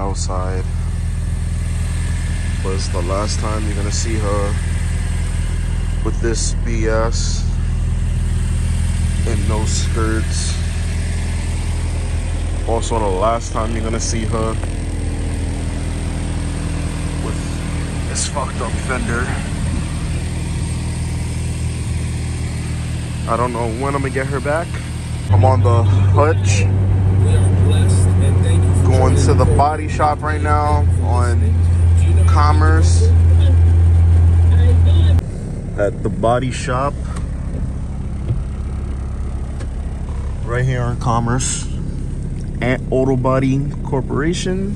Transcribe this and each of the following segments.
outside. But it's the last time you're gonna see her with this BS and no skirts. Also the last time you're gonna see her with this fucked up fender. I don't know when I'm gonna get her back. I'm on the hutch, going to the body shop right now on Commerce. At the body shop right here on Commerce at Auto Body Corporation.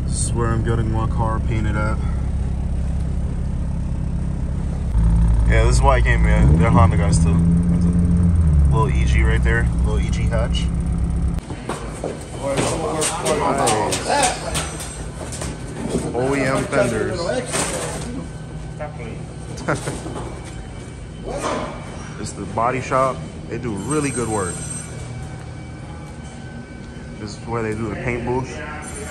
This is where I'm getting my car painted at. Yeah, this is why I came here. They're Honda guys too. There's a little EG right there, little EG hatch. Nice. OEM fenders. It's the body shop. They do really good work. This is where they do the paint booth.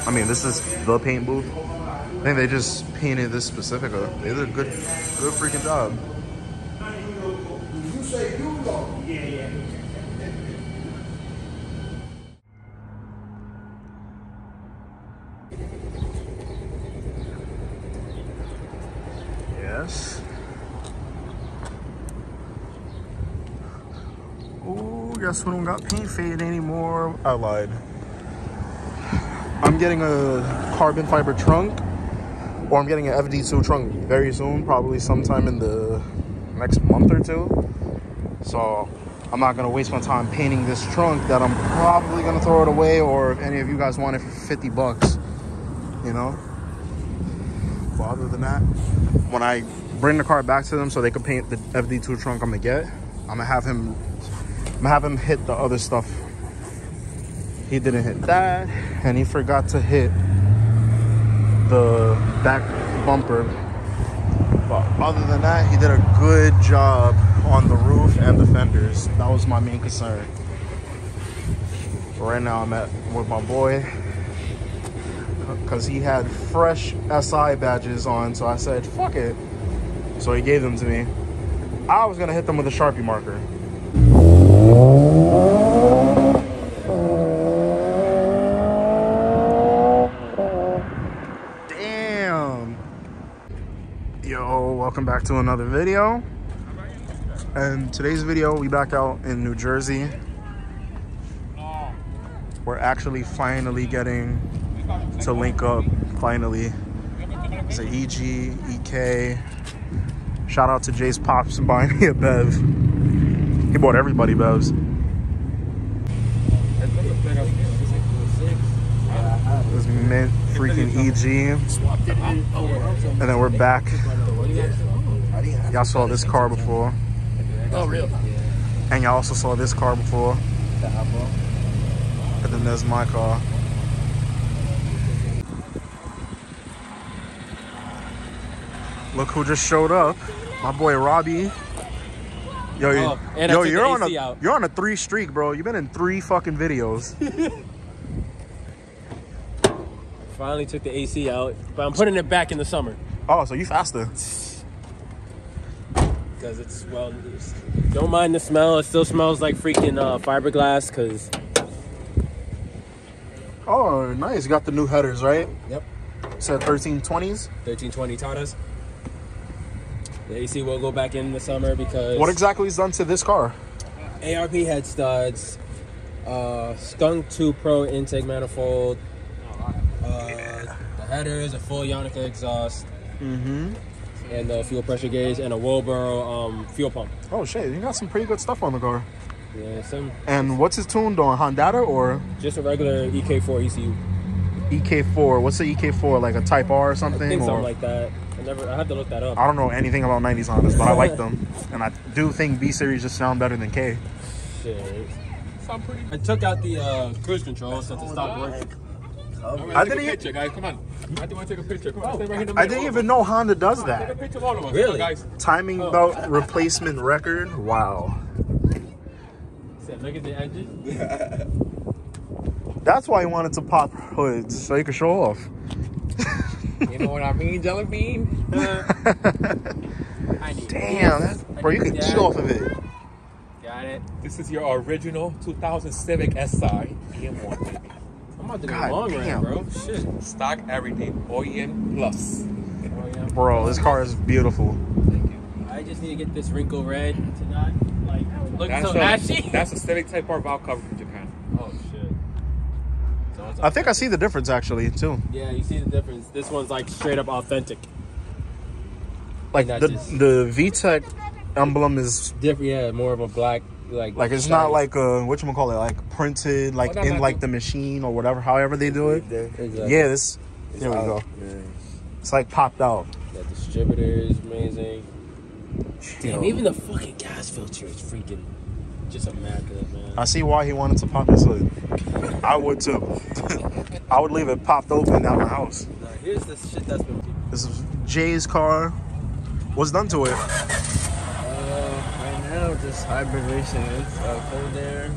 I mean, this is the paint booth. I think they just painted this specific. They did a good freaking job. Yes. Oh, guess we don't got paint fade anymore. I lied. I'm getting a carbon fiber trunk, or I'm getting an FD2 trunk very soon, probably sometime in the next month or two. So I'm not gonna waste my time painting this trunk that I'm probably gonna throw it away, or if any of you guys want it for 50 bucks, you know? But other than that, when I bring the car back to them so they can paint the FD2 trunk I'm gonna have him hit the other stuff. He didn't hit that, and he forgot to hit the back bumper. But other than that, he did a good job on the roof and the fenders. That was my main concern. Right now I'm with my boy, because he had fresh SI badges on, so I said, fuck it. So he gave them to me. I was gonna hit them with a Sharpie marker. Damn. Yo, welcome back to another video. And today's video, we back out in New Jersey. We're actually finally getting to link up, finally. It's an EG, EK. Shout out to Jay's Pops buying me a Bev. He bought everybody Bevs. This mint freaking EG. And then we're back. Y'all saw this car before. Oh, really? And y'all also saw this car before. And then there's my car. Look who just showed up. My boy Robbie. Yo, you're on a 3 streak, bro. You've been in 3 fucking videos. Finally took the AC out, but I'm putting it back in the summer. Oh, so you faster. Because it's, well, don't mind the smell. It still smells like freaking fiberglass, because... Oh, nice. You got the new headers, right? Yep. Said 1320s? 1320 Tatas. The AC will go back in the summer because... What exactly is done to this car? ARP head studs, Skunk 2 Pro intake manifold, the headers, a full Yannicka exhaust, and the fuel pressure gauge, and a Wilbur fuel pump. Oh shit, you got some pretty good stuff on the car. Yeah, some. And what's his tuned on? Hondata or? Just a regular EK4 ECU. EK4. What's the EK4? Like a Type R or something? I think something like that. I had to look that up. I don't know anything about 90s Hondas, but I like them. And I do think B series just sound better than K. Shit. I took out the cruise control since it stopped working. I didn't take a picture, guys. Come on. I want to take a picture. Come on. Stay right here in the I middle. didn't even know Honda does Take a that. picture of all of us. Really? Guys. Timing belt replacement record. Wow. Look at the engine. That's why he wanted to pop hoods, so he could show off. You know what I mean, Jelly Bean? Damn, bro, you can eat off of it. Got it. This is your original 2000 Civic SI EM1, baby. I'm about to go God long damn. run, bro. Shit. Stock everything, OEM plus. Oh, yeah. Bro, this car is beautiful. I just need to get this wrinkle red to not like look That's so ashy. That's a Civic Type R valve cover from Japan. Oh shit. So it's I think I see the difference actually too. Yeah, you see the difference. This one's like straight up authentic. Like Not the just- VTEC emblem is Different, yeah, more of a black like it's not like whatchamacallit, like printed like Well, not in like like a- the machine or whatever, however they do it. Exactly. Yeah, this there we go. Yeah. It's like popped out. That distributor is amazing. Damn, Yo. even the fucking gas filter is freaking just immaculate, man. I see why he wanted to pop his hood. I would too. I would leave it popped open at my house. Now, here's the shit that's been. This is Jay's car. What's done to it? Right now, just hybrid racing. It's cold air,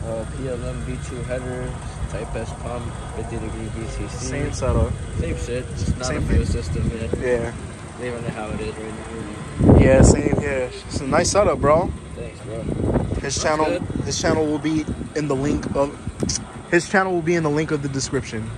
PLM B2 headers, Type S pump, 50-degree BCC. Same setup. Same shit, just not Same a fuel thing. system yet. Yeah. Leaving it how it is right now. Yeah, same here. It's a nice setup, bro. Thanks, bro. His good. channel will be in the link of the description.